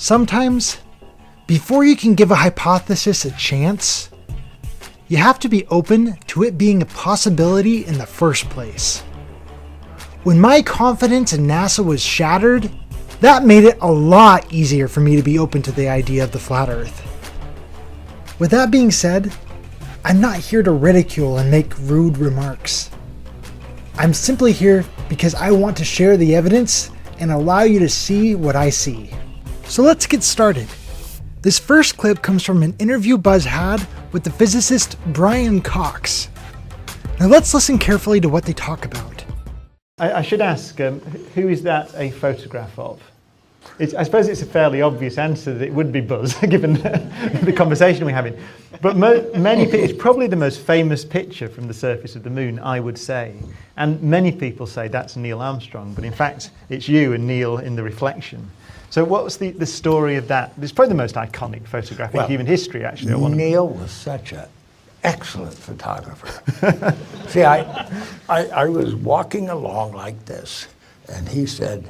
Sometimes, before you can give a hypothesis a chance, you have to be open to it being a possibility in the first place. When my confidence in NASA was shattered, that made it a lot easier for me to be open to the idea of the flat Earth. With that being said, I'm not here to ridicule and make rude remarks. I'm simply here because I want to share the evidence and allow you to see what I see. So let's get started. This first clip comes from an interview Buzz had with the physicist Brian Cox. Now let's listen carefully to what they talk about. I should ask, who is that a photograph of? I suppose it's a fairly obvious answer that it would be Buzz, given the conversation we're having. But it's probably the most famous picture from the surface of the moon, I would say. And many people say that's Neil Armstrong, but in fact, it's you and Neil in the reflection. So what's the story of that? It's probably the most iconic photograph in human history, actually. Neil was such an excellent photographer. See, I was walking along like this, and he said,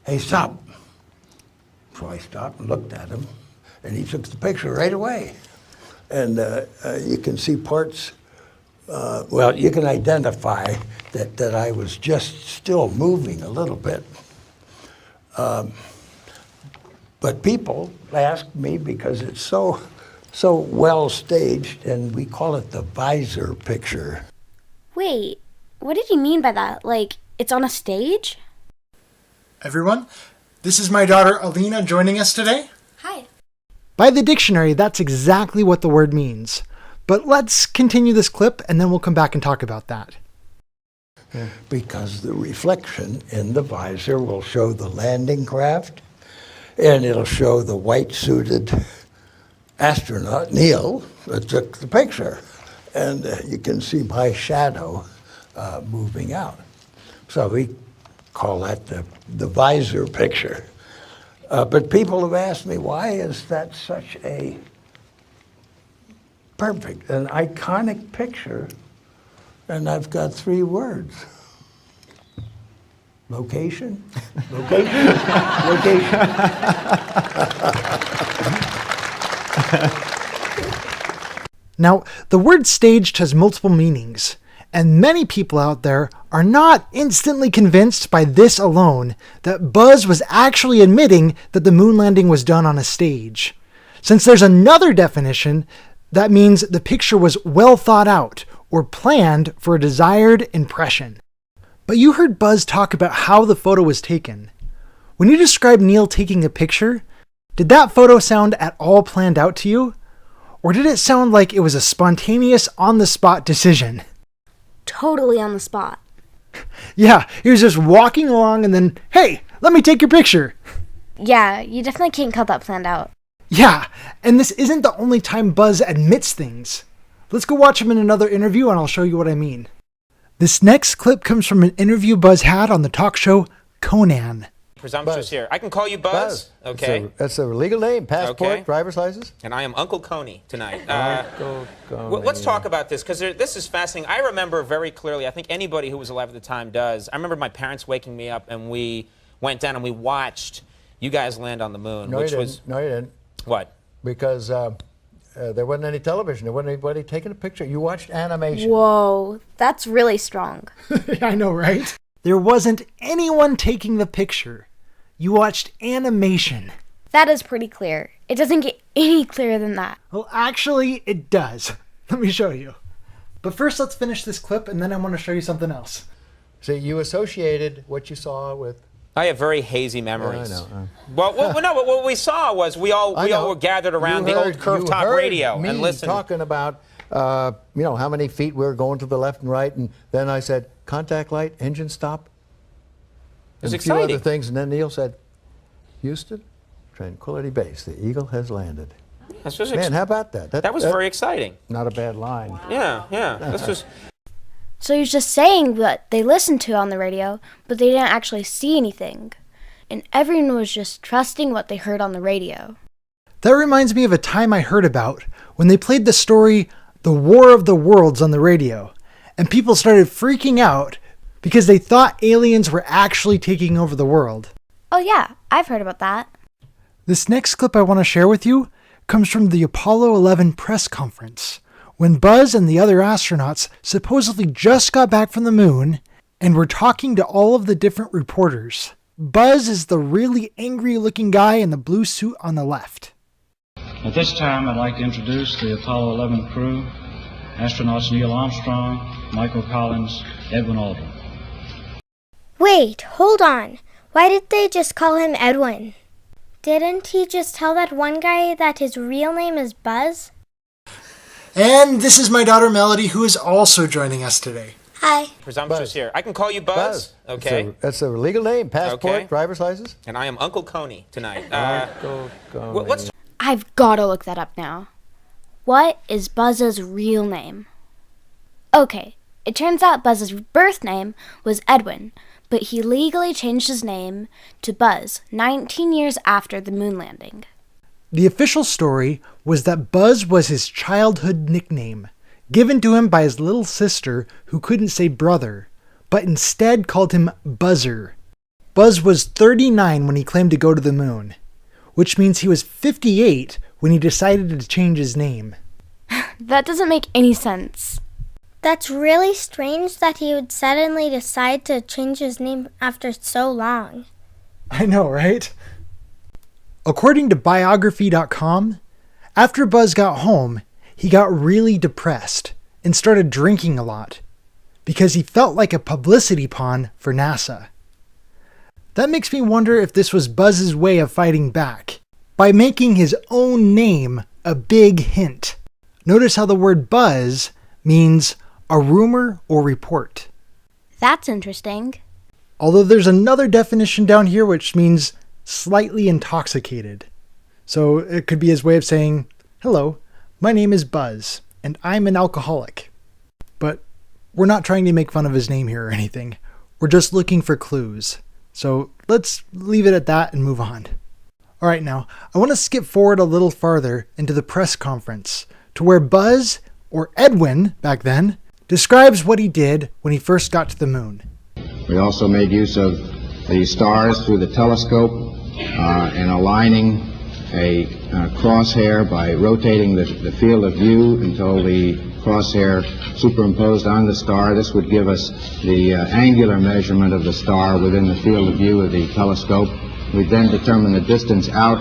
"Hey, stop." So I stopped and looked at him, and he took the picture right away. And you can see parts, you can identify that I was just still moving a little bit. But people ask me because it's so well staged, and we call it the visor picture. Wait, what did he mean by that? Like, it's on a stage? Everyone, this is my daughter Alina joining us today. Hi. By the dictionary, that's exactly what the word means. But let's continue this clip and then we'll come back and talk about that. Because the reflection in the visor will show the landing craft, and it'll show the white-suited astronaut, Neil, that took the picture. And you can see my shadow moving out. So we call that the visor picture. But people have asked me, why is that such a perfect, an iconic picture? And I've got 3 words. Location, location, location. Now, the word staged has multiple meanings, and many people out there are not instantly convinced by this alone that Buzz was actually admitting that the moon landing was done on a stage. Since there's another definition that means the picture was well thought out or planned for a desired impression. But you heard Buzz talk about how the photo was taken. When you described Neil taking a picture, did that photo sound at all planned out to you? Or did it sound like it was a spontaneous, on-the-spot decision? Totally on the spot. Yeah, he was just walking along and then, "Hey, let me take your picture." Yeah, you definitely can't cut that planned out. Yeah, and this isn't the only time Buzz admits things. Let's go watch him in another interview and I'll show you what I mean. This next clip comes from an interview Buzz had on the talk show Conan. Presumptuous Buzz. Here. I can call you Buzz? Okay. That's a legal name. Passport, Okay. driver's license. And I am Uncle Coney tonight. Uncle Coney. Let's talk about this, because this is fascinating. I remember very clearly, I think anybody who was alive at the time does. I remember my parents waking me up, and we went down and we watched you guys land on the moon. No, which you was didn't. No, you didn't. What? Because there wasn't any television. There wasn't anybody taking a picture. You watched animation. Whoa, that's really strong. I know, right? There wasn't anyone taking the picture. You watched animation. That is pretty clear. It doesn't get any clearer than that. Well, actually, it does. Let me show you. But first, let's finish this clip, and then I want to show you something else. See, you associated what you saw with... I have very hazy memories. Yeah, I know. Well, no, but what we saw was we all were gathered around the old curved top radio and listened. Talking about, how many feet we were going to the left and right, and then I said, contact light, engine stop. It was and exciting. A few other things, and then Neil said, Houston, Tranquility Base, the Eagle has landed. Man, how about that? That was very exciting. Not a bad line. Yeah. This was... So he was just saying what they listened to on the radio, but they didn't actually see anything. And everyone was just trusting what they heard on the radio. That reminds me of a time I heard about when they played the story The War of the Worlds on the radio, and people started freaking out because they thought aliens were actually taking over the world. Oh yeah, I've heard about that. This next clip I want to share with you comes from the Apollo 11 press conference, when Buzz and the other astronauts supposedly just got back from the moon and were talking to all of the different reporters. Buzz is the really angry-looking guy in the blue suit on the left. At this time, I'd like to introduce the Apollo 11 crew, astronauts Neil Armstrong, Michael Collins, Edwin Aldrin. Wait, hold on. Why did they just call him Edwin? Didn't he just tell that one guy that his real name is Buzz? And this is my daughter Melody, who is also joining us today. Hi. Presumptuous Buzz. here. I can call you Buzz. Okay. That's a legal name. Passport, Okay. driver's license. And I am Uncle Coney tonight. Uncle Coney. Let's I've got to look that up now. What is Buzz's real name? Okay, it turns out Buzz's birth name was Edwin, but he legally changed his name to Buzz 19 years after the moon landing. The official story was that Buzz was his childhood nickname, given to him by his little sister who couldn't say brother, but instead called him Buzzer. Buzz was 39 when he claimed to go to the moon, which means he was 58 when he decided to change his name. That doesn't make any sense. That's really strange that he would suddenly decide to change his name after so long. I know, right? According to biography.com, after Buzz got home, he got really depressed and started drinking a lot because he felt like a publicity pawn for NASA. That makes me wonder if this was Buzz's way of fighting back, by making his own name a big hint. Notice how the word buzz means a rumor or report. That's interesting. Although there's another definition down here which means slightly intoxicated. So it could be his way of saying, hello, my name is Buzz, and I'm an alcoholic. But we're not trying to make fun of his name here or anything. We're just looking for clues. So let's leave it at that and move on. All right, now, I want to skip forward a little farther into the press conference to where Buzz, or Edwin back then, describes what he did when he first got to the moon. We also made use of the stars through the telescope and aligning a crosshair by rotating the field of view until the crosshair superimposed on the star. This would give us the angular measurement of the star within the field of view of the telescope. We then determine the distance out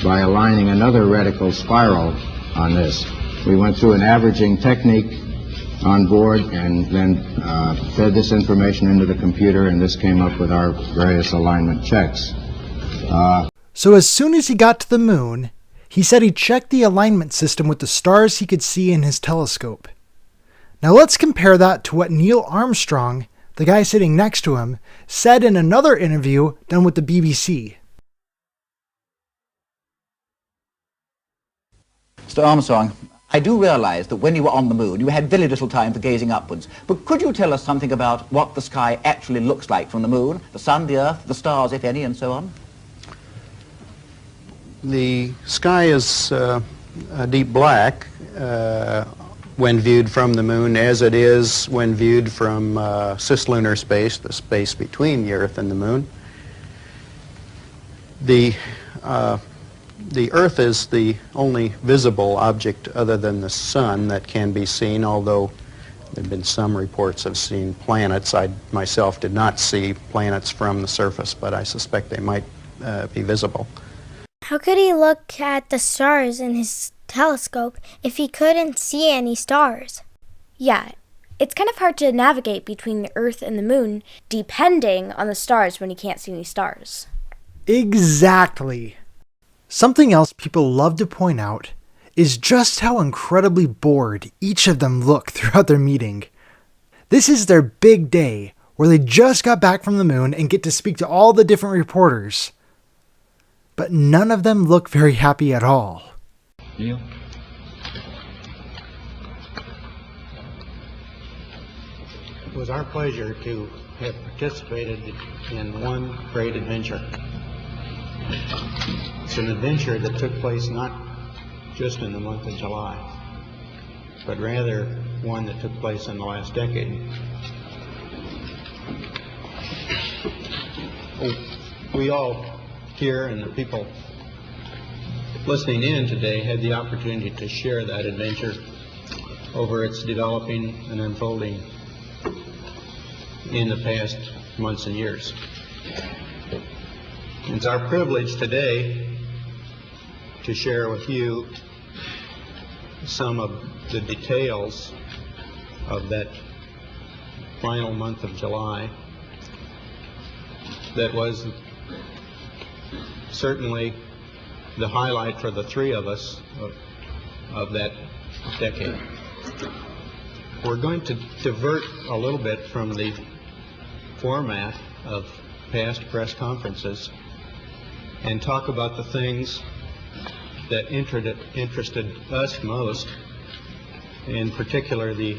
by aligning another reticle spiral on this. We went through an averaging technique on board and then fed this information into the computer, and this came up with our various alignment checks. So as soon as he got to the moon, he said he checked the alignment system with the stars he could see in his telescope. Now let's compare that to what Neil Armstrong, the guy sitting next to him, said in another interview done with the BBC. Mr. Armstrong, I do realize that when you were on the moon, you had very little time for gazing upwards. But could you tell us something about what the sky actually looks like from the moon, the sun, the earth, the stars, if any, and so on? The sky is a deep black when viewed from the moon, as it is when viewed from cislunar space, the space between the Earth and the moon. The Earth is the only visible object other than the sun that can be seen, although there have been some reports of seeing planets. I myself did not see planets from the surface, but I suspect they might be visible. How could he look at the stars in his telescope if he couldn't see any stars? Yeah, it's kind of hard to navigate between the Earth and the moon depending on the stars when you can't see any stars. Exactly. Something else people love to point out is just how incredibly bored each of them look throughout their meeting. This is their big day where they just got back from the moon and get to speak to all the different reporters. But none of them look very happy at all. Neil? It was our pleasure to have participated in one great adventure. It's an adventure that took place not just in the month of July, but rather one that took place in the last decade. We all here and the people listening in today had the opportunity to share that adventure over its developing and unfolding in the past months and years. It's our privilege today to share with you some of the details of that final month of July that was certainly the highlight for the three of us of that decade. We're going to divert a little bit from the format of past press conferences and talk about the things that interested us most, in particular the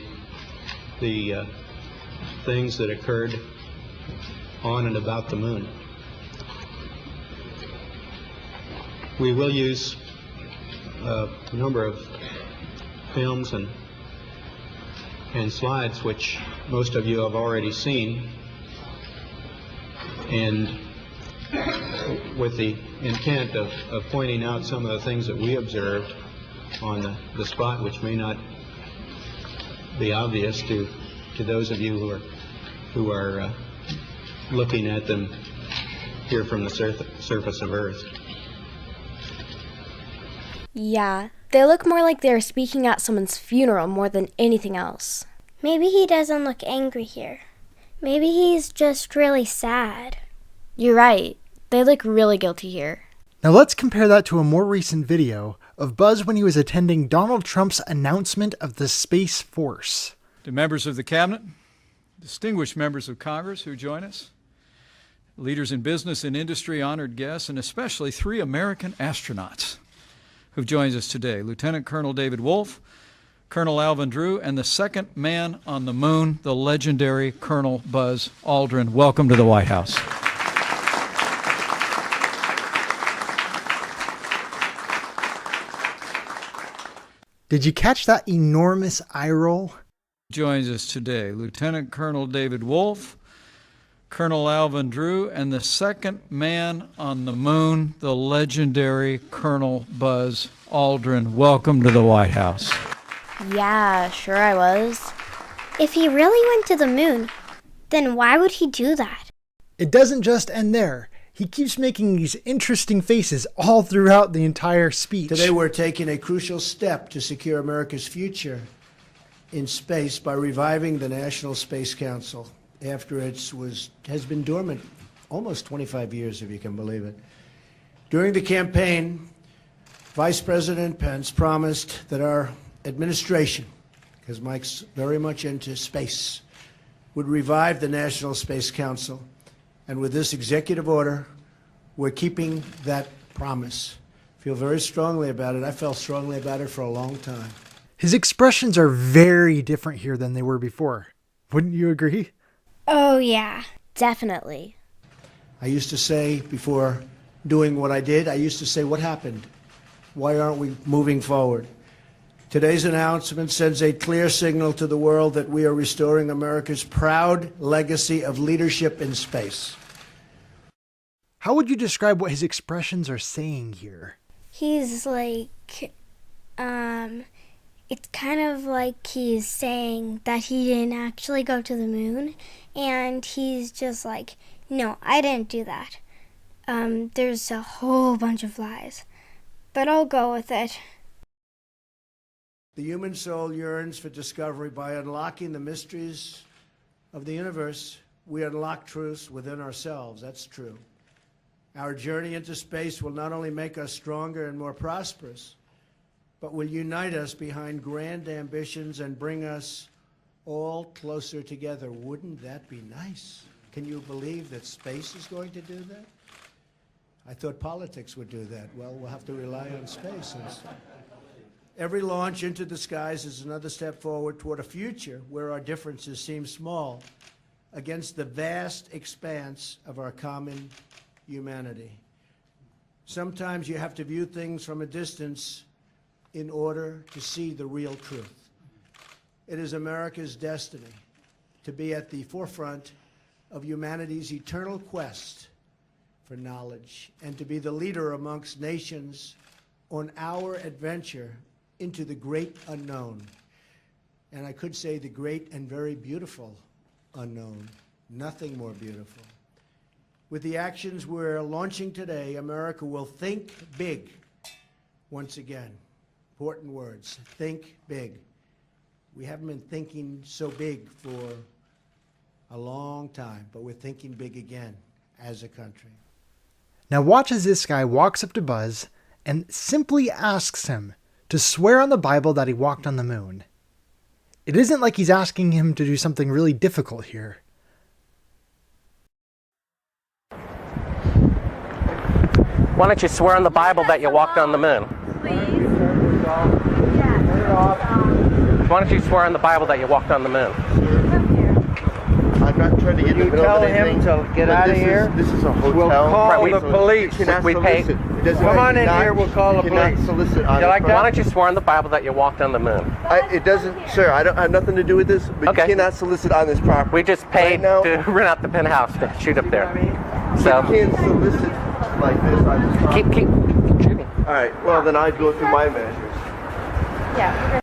things that occurred on and about the moon. We will use a number of films and slides which most of you have already seen, and with the intent of pointing out some of the things that we observed on the spot which may not be obvious to those of you who are looking at them here from the surface of Earth. Yeah, they look more like they're speaking at someone's funeral more than anything else. Maybe he doesn't look angry here. Maybe he's just really sad. You're right. They look really guilty here. Now let's compare that to a more recent video of Buzz when he was attending Donald Trump's announcement of the Space Force. To members of the Cabinet, distinguished members of Congress who join us, leaders in business and industry, honored guests, and especially 3 American astronauts who joins us today, Lieutenant Colonel David Wolf, Colonel Alvin Drew, and the second man on the moon, the legendary Colonel Buzz Aldrin. Welcome to the White House. Did you catch that enormous eye roll? Joins us today, Lieutenant Colonel David Wolf, Colonel Alvin Drew, and the second man on the moon, the legendary Colonel Buzz Aldrin. Welcome to the White House. Yeah, sure I was. If he really went to the moon, then why would he do that? It doesn't just end there. He keeps making these interesting faces all throughout the entire speech. Today we're taking a crucial step to secure America's future in space by reviving the National Space Council after it has been dormant almost 25 years, if you can believe it. During the campaign, Vice President Pence promised that our administration, because Mike's very much into space, would revive the National Space Council. And with this executive order, we're keeping that promise. I feel very strongly about it. I felt strongly about it for a long time. His expressions are very different here than they were before. Wouldn't you agree? Oh, yeah. Definitely. I used to say, before doing what I did, I used to say, what happened? Why aren't we moving forward? Today's announcement sends a clear signal to the world that we are restoring America's proud legacy of leadership in space. How would you describe what his expressions are saying here? He's like, it's kind of like he's saying that he didn't actually go to the moon, and he's just like, no, I didn't do that. There's a whole bunch of lies, but I'll go with it. The human soul yearns for discovery. By unlocking the mysteries of the universe, we unlock truths within ourselves. That's true. Our journey into space will not only make us stronger and more prosperous, but will unite us behind grand ambitions and bring us all closer together. Wouldn't that be nice? Can you believe that space is going to do that? I thought politics would do that. Well, we'll have to rely on space instead. Every launch into the skies is another step forward toward a future where our differences seem small against the vast expanse of our common humanity. Sometimes you have to view things from a distance in order to see the real truth. It is America's destiny to be at the forefront of humanity's eternal quest for knowledge and to be the leader amongst nations on our adventure into the great unknown. And I could say the great and very beautiful unknown. Nothing more beautiful. With the actions we're launching today, America will think big once again. Important words. Think big. We haven't been thinking so big for a long time, but we're thinking big again as a country. Now watch as this guy walks up to Buzz and simply asks him to swear on the Bible that he walked on the moon. It isn't like he's asking him to do something really difficult here. Why don't you swear on the Bible that you walked on the moon? Please? Why don't you swear on the Bible that you walked on the moon? I'm not trying to get in the middle of anything. Tell him to get out of here. This is a hotel. We'll call the police. We pay. Come on in here, we'll call the police. Solicit on Why don't you swear on the Bible that you walked on the moon? It doesn't, sir, I don't have nothing to do with this, but you cannot solicit on this property. We just paid to rent out the penthouse to shoot up there. So you can't solicit like this on this property. Keep shooting. All right, well then I'd go through my measures. Yeah.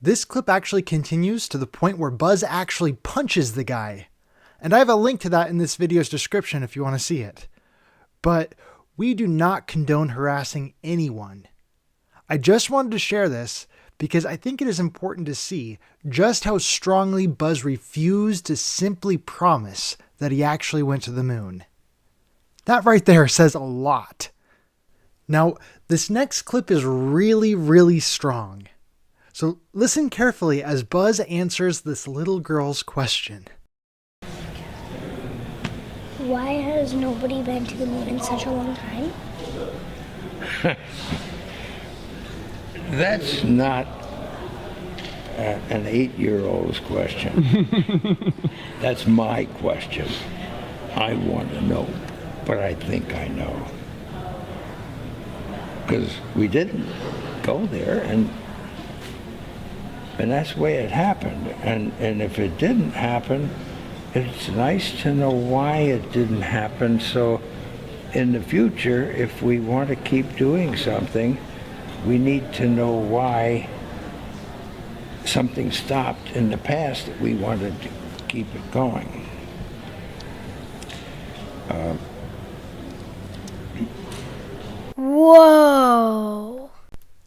This clip actually continues to the point where Buzz actually punches the guy. And I have a link to that in this video's description if you want to see it. But we do not condone harassing anyone. I just wanted to share this because I think it is important to see just how strongly Buzz refused to simply promise that he actually went to the moon. That right there says a lot. Now, this next clip is really, really strong. So listen carefully as Buzz answers this little girl's question. Why has nobody been to the moon in such a long time? That's not an 8-year-old's question. That's my question. I want to know, but I think I know. Because we didn't go there, and that's the way it happened. And if it didn't happen, it's nice to know why it didn't happen, so in the future, if we want to keep doing something, we need to know why something stopped in the past that we wanted to keep it going. Whoa!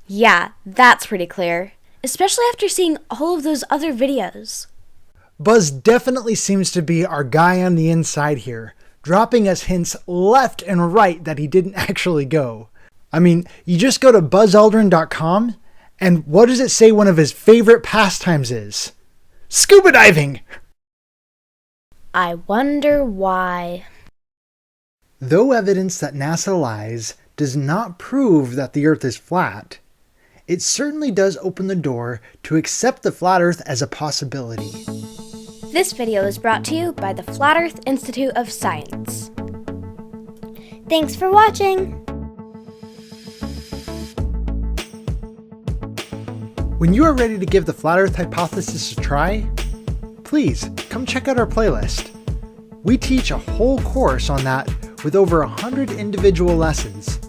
Yeah, that's pretty clear. Especially after seeing all of those other videos. Buzz definitely seems to be our guy on the inside here, dropping us hints left and right that he didn't actually go. I mean, you just go to buzzaldrin.com, and what does it say one of his favorite pastimes is? Scuba diving! I wonder why. Though evidence that NASA lies does not prove that the Earth is flat, it certainly does open the door to accept the flat Earth as a possibility. This video is brought to you by the Flat Earth Institute of Science. Thanks for watching! When you are ready to give the flat Earth hypothesis a try, please come check out our playlist. We teach a whole course on that with over 100 individual lessons,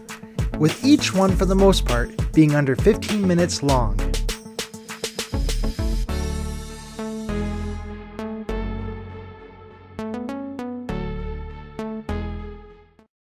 with each one for the most part being under 15 minutes long.